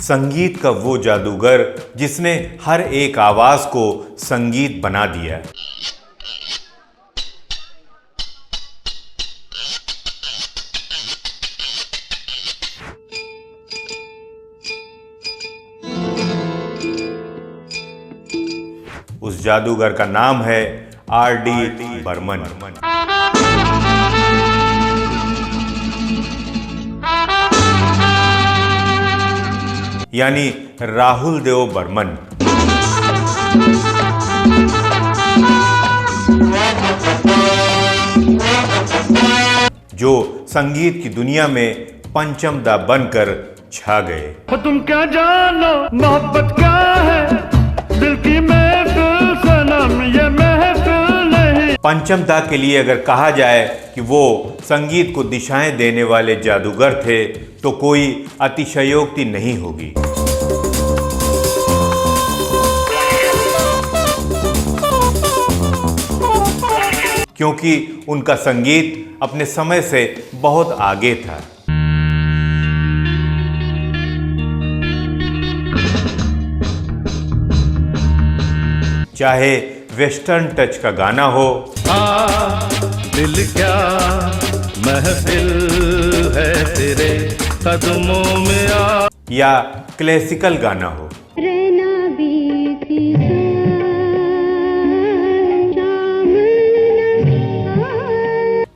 संगीत का वो जादूगर जिसने हर एक आवाज को संगीत बना दिया। उस जादूगर का नाम है R.D. बर्मन। यानी राहुल देव बर्मन। जो संगीत की दुनिया में पंचम दा बनकर छा गए। तुम क्या जानो मोहब्बत क्या है, दिल की महफिल सनम ये महफिल नहीं। पंचम दा के लिए अगर कहा जाए कि वो संगीत को दिशाएं देने वाले जादूगर थे तो कोई अतिशयोक्ति नहीं होगी। क्योंकि उनका संगीत अपने समय से बहुत आगे था। चाहे वेस्टर्न टच का गाना हो, दिल क्या महफिल है तेरे कदमों में आ, या क्लासिकल गाना हो,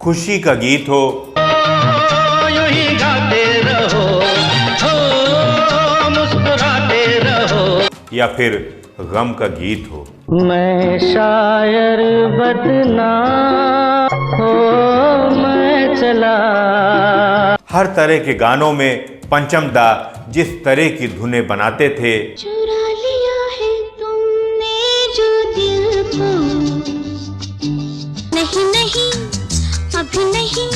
खुशी का गीत हो, यूं ही गाते रहो, मुस्कुराते रहो, या फिर गम का गीत हो। मैं शायर बदनाम हो मैं चला। हर तरह के गानों में पंचम दा जिस तरह की धुनें बनाते थे, चुरा लिया है तुमने जो दिल को, नहीं नहीं अभी नहीं,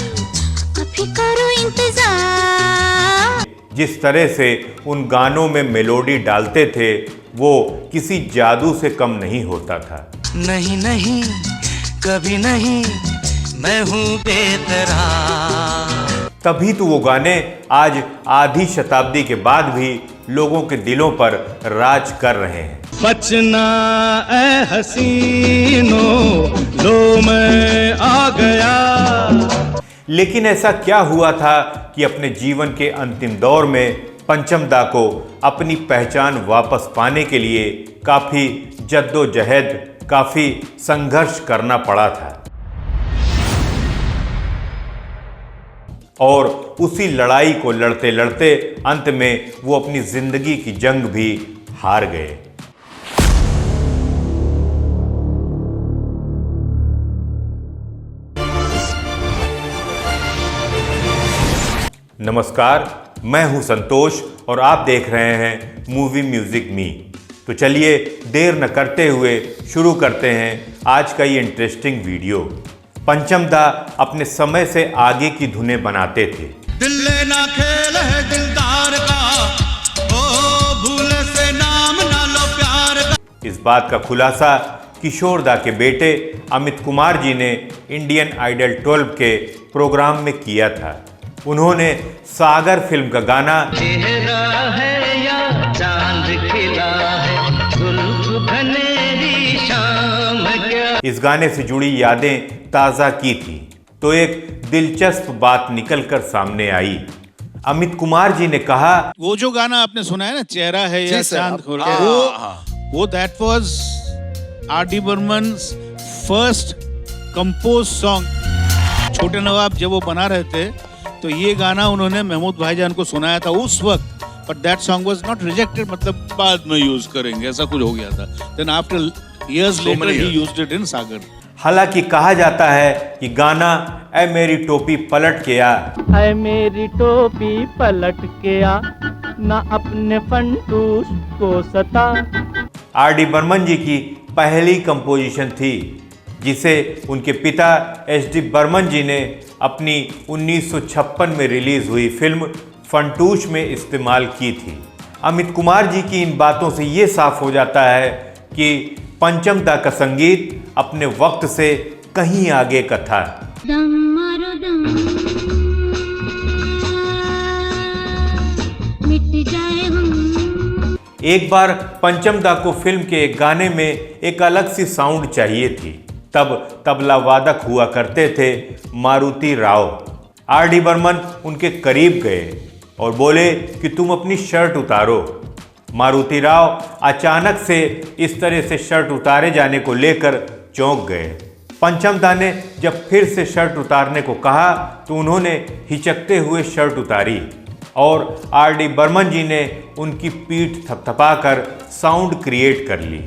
अभी करो इंतजार। जिस तरह से उन गानों में मेलोडी डालते थे वो किसी जादू से कम नहीं होता था। नहीं नहीं कभी नहीं, मैं हूँ बेकरार। तभी तो वो गाने आज आधी शताब्दी के बाद भी लोगों के दिलों पर राज कर रहे हैं। बचना ए हसीनो लो मैं आ गया। लेकिन ऐसा क्या हुआ था कि अपने जीवन के अंतिम दौर में पंचम दा को अपनी पहचान वापस पाने के लिए काफी जद्दोजहद, काफी संघर्ष करना पड़ा था। और उसी लड़ाई को लड़ते लड़ते अंत में वो अपनी जिंदगी की जंग भी हार गए। नमस्कार, मैं हूं संतोष और आप देख रहे हैं मूवी म्यूजिक मी। तो चलिए देर न करते हुए शुरू करते हैं आज का ये इंटरेस्टिंग वीडियो। पंचम दा अपने समय से आगे की धुनें बनाते थे। दिल लेना खेल है दिलदार का, ओ भूले से नाम ना लो प्यार का। इस बात का खुलासा किशोर दा के बेटे अमित कुमार जी ने इंडियन आइडल 12 के प्रोग्राम में किया था। उन्होंने सागर फिल्म का गाना चेहरा है या चांद खिला है, जुल्फ घनेरी शाम क्या। इस गाने से जुड़ी यादें ताज़ा की थी तो एक दिलचस्प बात निकलकर सामने आई। अमित कुमार जी ने कहा, वो जो गाना आपने सुना है ना, चेहरा है या चांद खोला, वो that was R.D. Burman's first compose song. छोटे नवाब जब वो बना रहे थे तो ये गाना उन्होंने महमूद भाईजान को सुनाया था उस वक्त, but that song was not rejected, मतलब बाद में यूज करेंगे ऐसा कुछ हो गया था। Then after years later he used it in Sagar. हालांकि कहा जाता है कि गाना ऐ मेरी टोपी पलट के आ, ऐ मेरी टोपी पलट के आ, ना अपने फंटूस को सता। R.D. बर्मन जी की पहली कंपोजिशन थी जिसे उनके पिता H.D. बर्मन जी ने अपनी 1956 में रिलीज हुई फिल्म फंटूश में इस्तेमाल की थी। अमित कुमार जी की इन बातों से ये साफ हो जाता है कि पंचम दा का संगीत अपने वक्त से कहीं आगे का था। दम मारो दम, मिट जाए हम एक बार पंचम दा को फिल्म के एक गाने में एक अलग सी साउंड चाहिए थी। तब तबला वादक हुआ करते थे मारुति राव। R.D. बर्मन उनके करीब गए और बोले कि तुम अपनी शर्ट उतारो। मारुति राव अचानक से इस तरह से शर्ट उतारे जाने को लेकर चौंक गए। पंचम दा ने जब फिर से शर्ट उतारने को कहा तो उन्होंने हिचकते हुए शर्ट उतारी और R.D. बर्मन जी ने उनकी पीठ थपथपाकर साउंड क्रिएट कर ली।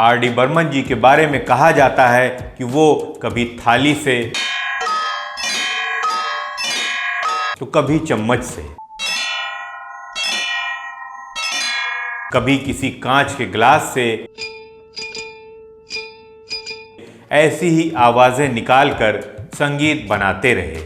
R.D. बर्मन जी के बारे में कहा जाता है कि वो कभी थाली से तो कभी चम्मच से, कभी किसी कांच के गिलास से ऐसी ही आवाजें निकालकर संगीत बनाते रहे।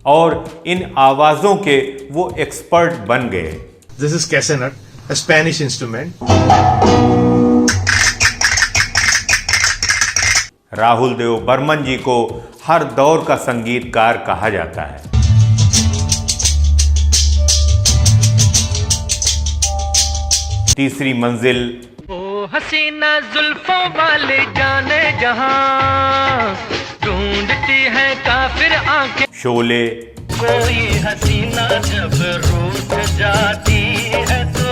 और इन आवाजों के वो एक्सपर्ट बन गए। This is castanet, a Spanish instrument. Rahul Dev Burman जी को हर दौर का संगीतकार कहा जाता है। तीसरी मंजिल, ओ हसीना जुल्फों वाले जाने जहां ढूंढती है काफिर आंखें, शोले, कोई हसीना जब रूठ जाती है तो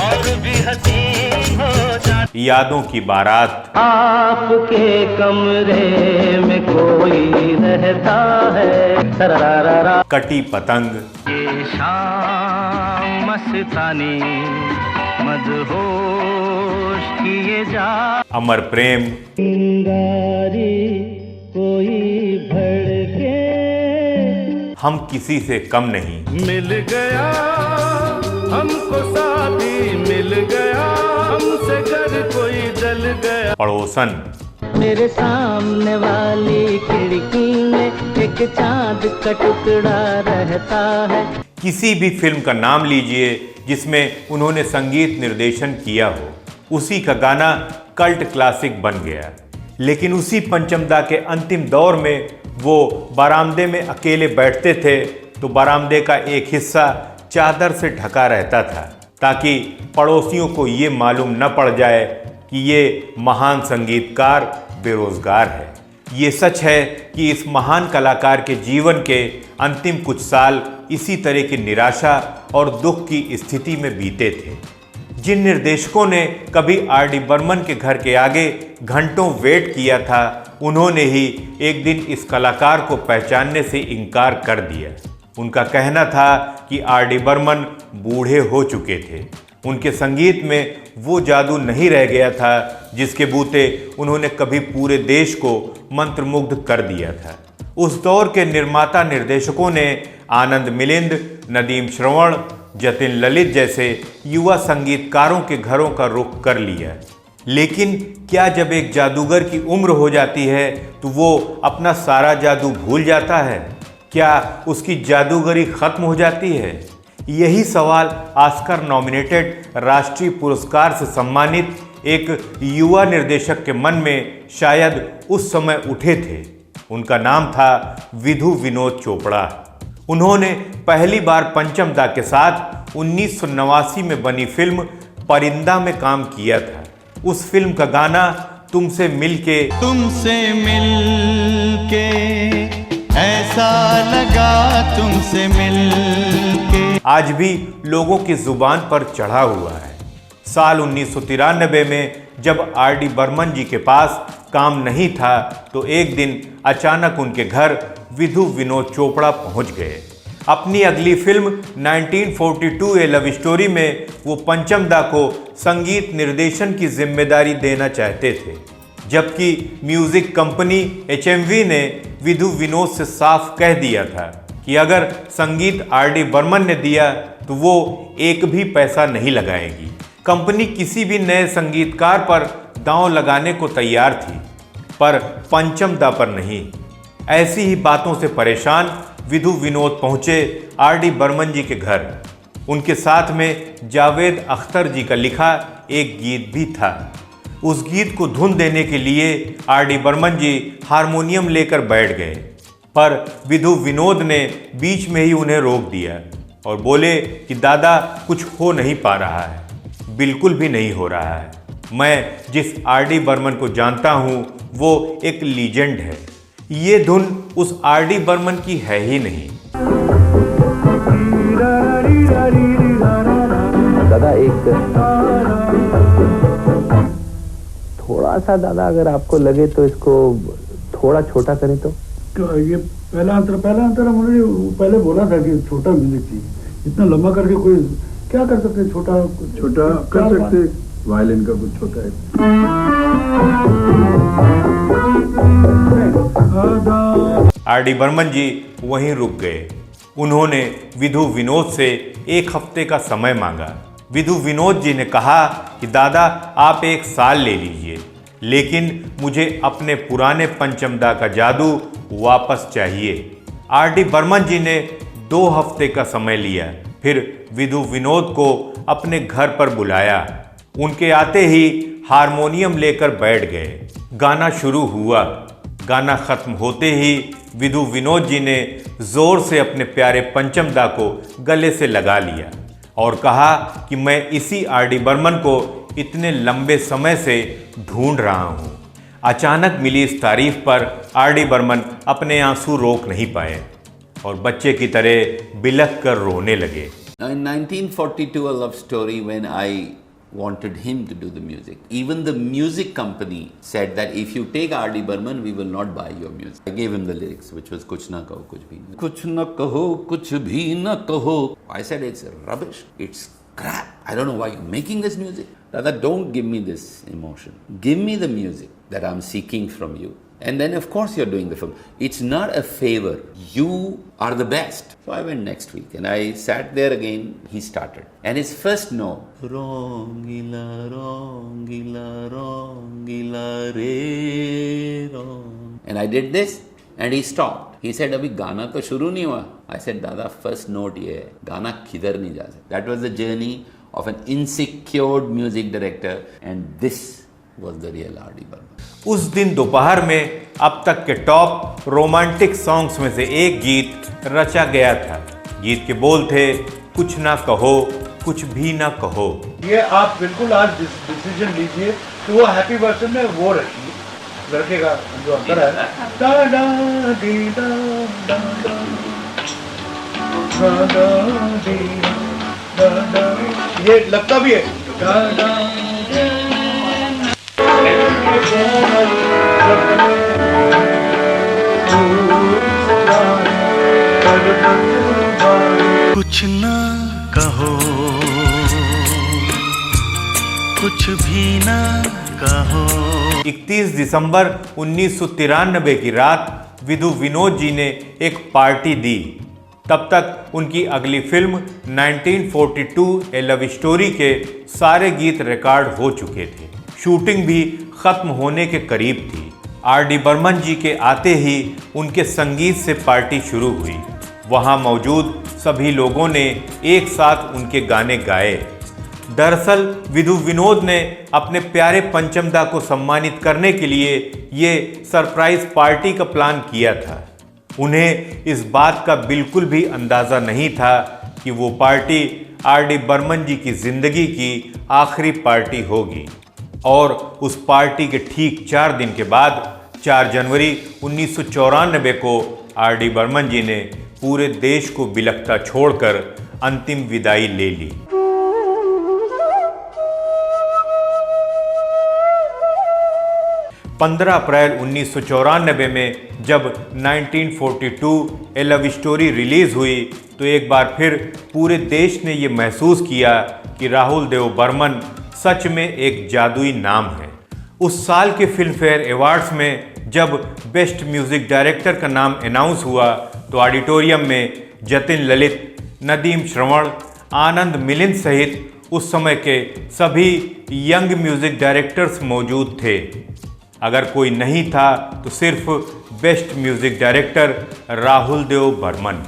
और भी हसीन हो जाती। यादों की बारात, आपके कमरे में कोई रहता है, तररारा, कटी पतंग, ये शाम मस्तानी मदहोश किए जा, अमर प्रेम, चिंगारी कोई भड़के, हम किसी से कम नहीं, मिल गया हमको साथी, मिल गया हमसे घर कोई जल गया। पड़ोसन, मेरे सामने वाली खिड़की में एक चांद का टुकड़ा रहता है। किसी भी फिल्म का नाम लीजिए जिसमें उन्होंने संगीत निर्देशन किया हो, उसी का गाना कल्ट क्लासिक बन गया। लेकिन उसी पंचम दा के अंतिम दौर में वो बरामदे में अकेले बैठते थे तो बरामदे का एक हिस्सा चादर से ढका रहता था ताकि पड़ोसियों को ये मालूम न पड़ जाए कि ये महान संगीतकार बेरोजगार है। ये सच है कि इस महान कलाकार के जीवन के अंतिम कुछ साल इसी तरह की निराशा और दुख की स्थिति में बीते थे। जिन निर्देशकों ने कभी R.D. बर्मन के घर के आगे घंटों वेट किया था, उन्होंने ही एक दिन इस कलाकार को पहचानने से इनकार कर दिया। उनका कहना था कि R.D. बर्मन बूढ़े हो चुके थे, उनके संगीत में वो जादू नहीं रह गया था जिसके बूते उन्होंने कभी पूरे देश को मंत्रमुग्ध कर दिया था। उस दौर के निर्माता निर्देशकों ने आनंद मिलिंद, नदीम श्रवण, जतिन ललित जैसे युवा संगीतकारों के घरों का रुख कर लिया। लेकिन क्या जब एक जादूगर की उम्र हो जाती है तो वो अपना सारा जादू भूल जाता है? क्या उसकी जादूगरी खत्म हो जाती है? यही सवाल ऑस्कर नॉमिनेटेड राष्ट्रीय पुरस्कार से सम्मानित एक युवा निर्देशक के मन में शायद उस समय उठे थे। उनका नाम था विधु विनोद चोपड़ा। उन्होंने पहली बार पंचम दा के साथ 1989 में बनी फिल्म परिंदा में काम किया था। उस फिल्म का गाना तुमसे मिलके ऐसा लगा तुमसे मिलके आज भी लोगों की जुबान पर चढ़ा हुआ है। साल 1993 में जब R.D. बर्मन जी के पास काम नहीं था तो एक दिन अचानक उनके घर विधु विनोद चोपड़ा पहुंच गए। अपनी अगली फिल्म 1942 ए लव स्टोरी में वो पंचम दा को संगीत निर्देशन की जिम्मेदारी देना चाहते थे, जबकि म्यूजिक कंपनी HMV ने विधु विनोद से साफ कह दिया था कि अगर संगीत R.D. बर्मन ने दिया तो वो एक भी पैसा नहीं लगाएगी। कंपनी किसी भी नए संगीतकार पर दांव लगाने को तैयार थी, पर पंचम दा पर नहीं। ऐसी ही बातों से परेशान विधु विनोद पहुंचे R.D. बर्मन जी के घर। उनके साथ में जावेद अख्तर जी का लिखा एक गीत भी था। उस गीत को धुन देने के लिए आर.डी. बर्मन जी हारमोनियम लेकर बैठ गए, पर विधु विनोद ने बीच में ही उन्हें रोक दिया और बोले कि दादा कुछ हो नहीं पा रहा है, बिल्कुल भी नहीं हो रहा है। मैं जिस आर.डी. बर्मन को जानता हूँ वो एक लीजेंड है, ये धुन उस आर.डी. बर्मन की है ही नहीं। दादा एक थोड़ा सा, दादा अगर आपको लगे तो इसको थोड़ा छोटा करें तो। ये पहला अंतर उन्होंने पहले बोला था कि छोटा म्यूजिक चाहिए, इतना लंबा करके कोई क्या कर सकते, छोटा कर सकते, वायलिन का कुछ छोटा है। आर.डी. बर्मन जी वहीं रुक गए। उन्होंने विधु विनोद से एक हफ्ते का समय मांगा। विधु विनोद जी ने कहा कि दादा आप 1 साल ले लीजिए, लेकिन मुझे अपने पुराने पंचमदा का जादू वापस चाहिए। आर.डी. बर्मन जी ने 2 हफ्ते का समय लिया, फिर विधु विनोद को अपने घर पर बुलाया। उनके आते ही हारमोनियम लेकर बैठ गए। गाना शुरू हुआ। गाना खत्म होते ही विधु विनोद जी ने जोर से अपने प्यारे पंचमदा को गले से लगा लिया और कहा कि मैं इसी आर.डी. बर्मन को इतने लंबे समय से ढूंढ रहा हूँ। अचानक मिली इस तारीफ पर आर.डी. बर्मन अपने आंसू रोक नहीं पाए और बच्चे की तरह बिलख कर रोने लगे। In 1942, a love story, when I wanted him to do the music. Even the music company said that if you take R.D. Burman, we will not buy your music. I gave him the lyrics, which was Kuch na kaho, kuch bhi na. Kuch na kaho, kuch bhi na kaho. I said, it's rubbish. It's crap. I don't know why you're making this music. Dada, don't give me this emotion. Give me the music that I'm seeking from you. And then, of course, you're doing the film. It's not a favor. You are the best. So I went next week and I sat there again. He started. And his first note, Rongila, Rongila, Rongila, Re, Rong. And I did this and he stopped. He said, Abhi Gana to shuru nahi hua. I said, Dada, first note ye hai. Gana kidhar nahi ja sakta. That was the journey of an insecure music director, and this was the real R.D. Burman. उस दिन दोपहर में अब तक के top romantic songs में से एक गीत रचा गया था। गीत के बोल थे, कुछ ना कहो, कुछ भी ना कहो। ये आप बिल्कुल आज डिसीजन लीजिए कि वो हैप्पी वर्जन में वो रखिए, लड़के का जो अंदर है, दा दा दी दा दा दा दा दी दा दा, ये लगता भी है दा दा। कुछ ना कहो, कुछ भी ना कहो। 31 दिसंबर 1993 की रात विधु विनोद जी ने एक पार्टी दी। तब तक उनकी अगली फिल्म 1942 ए लव स्टोरी के सारे गीत रिकॉर्ड हो चुके थे। शूटिंग भी खत्म होने के करीब थी। आर.डी. बर्मन जी के आते ही उनके संगीत से पार्टी शुरू हुई। वहां मौजूद सभी लोगों ने एक साथ उनके गाने गाए। दरअसल विधु विनोद ने अपने प्यारे पंचमदा को सम्मानित करने के लिए ये सरप्राइज पार्टी का प्लान किया था। उन्हें इस बात का बिल्कुल भी अंदाज़ा नहीं था कि वो पार्टी आर.डी. बर्मन जी की जिंदगी की आखिरी पार्टी होगी। और उस पार्टी के ठीक 4 दिन के बाद 4 जनवरी 1994 को आर.डी. बर्मन जी ने पूरे देश को बिलखता छोड़कर अंतिम विदाई ले ली। पंद्रह अप्रैल 1994 में जब 1942 ए लव स्टोरी रिलीज हुई तो एक बार फिर पूरे देश ने ये महसूस किया कि राहुल देव बर्मन सच में एक जादुई नाम है। उस साल के फिल्म फेयर अवार्ड्स में जब बेस्ट म्यूजिक डायरेक्टर का नाम अनाउंस हुआ तो ऑडिटोरियम में जतिन ललित, नदीम श्रवण, आनंद मिलिंद सहित उस समय के सभी यंग म्यूजिक डायरेक्टर्स मौजूद थे। अगर कोई नहीं था तो सिर्फ best music director Rahul Dev Burman.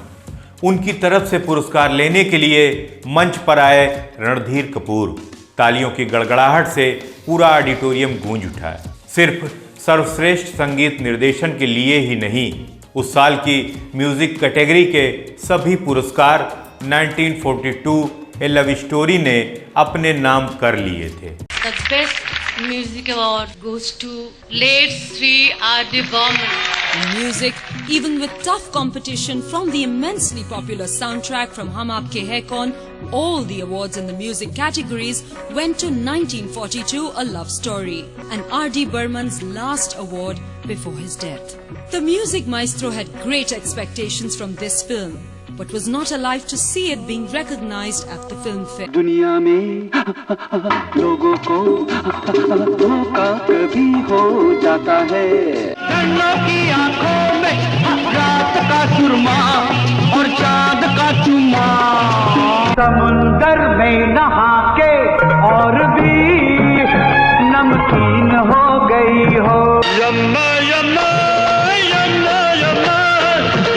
उनकी तरफ से पुरस्कार लेने के लिए मंच पर आए रणधीर कपूर। तालियों की गड़गड़ाहट से पूरा ऑडिटोरियम गूंज उठा। सिर्फ सर्वश्रेष्ठ संगीत निर्देशन के लिए ही नहीं, उस साल की म्यूजिक कैटेगरी के सभी पुरस्कार 1942 ए लव स्टोरी ने अपने नाम कर लिए थे। The best music award goes to late Sri R.D. Burman. Music, even with tough competition from the immensely popular soundtrack from Hum Aapke Hai Kaun, all the awards in the music categories went to 1942 A Love Story, and R.D. Burman's last award before his death. The music maestro had great expectations from this film, but was not alive to see it being recognized at the film fair. दुनिया में लोगों को धोखा कभी हो जाता है। ठंडों की आंखों में रात का सुरमा और चांद का चुम्मा, समुंदर में नहा के और भी नमकीन हो गई हो। यम्मा यम्मा यम्मा यम्मा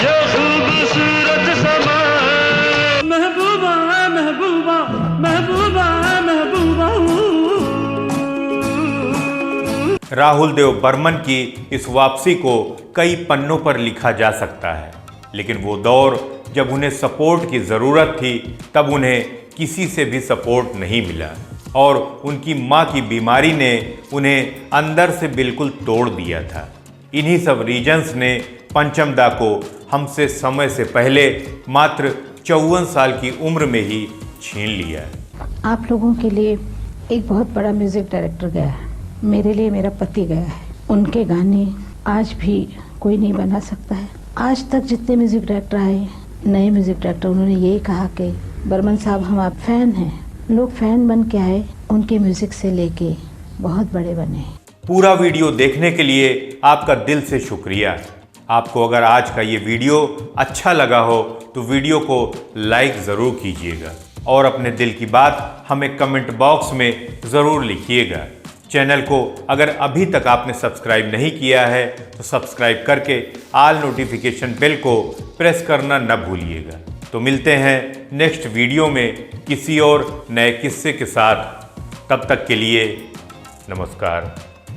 ये खूबसूरत समा, महबूबा महबूबा महबूबा महबूबा। राहुल देव बर्मन की इस वापसी को कई पन्नों पर लिखा जा सकता है, लेकिन वो दौर जब उन्हें सपोर्ट की ज़रूरत थी तब उन्हें किसी से भी सपोर्ट नहीं मिला, और उनकी मां की बीमारी ने उन्हें अंदर से बिल्कुल तोड़ दिया था। इन्हीं सब रीजन्स ने पंचम दा को हमसे समय से पहले मात्र 54 साल की उम्र में ही छीन लिया। आप लोगों के लिए एक बहुत बड़ा म्यूजिक डायरेक्टर गया है, मेरे लिए मेरा पति गया है। उनके गाने आज भी कोई नहीं बना सकता है। आज तक जितने म्यूजिक डायरेक्टर आए, नए म्यूजिक डायरेक्टर, उन्होंने यही कहा कि बर्मन साहब हम आप फैन हैं। लोग फैन बन के आए, उनके म्यूजिक से लेके बहुत बड़े बने। पूरा वीडियो देखने के लिए आपका दिल से शुक्रिया। आपको अगर आज का ये वीडियो अच्छा लगा हो तो वीडियो को लाइक ज़रूर कीजिएगा और अपने दिल की बात हमें कमेंट बॉक्स में ज़रूर लिखिएगा। चैनल को अगर अभी तक आपने सब्सक्राइब नहीं किया है तो सब्सक्राइब करके ऑल नोटिफिकेशन बेल को प्रेस करना न भूलिएगा। तो मिलते हैं नेक्स्ट वीडियो में किसी और नए किस्से के साथ। तब तक के लिए नमस्कार।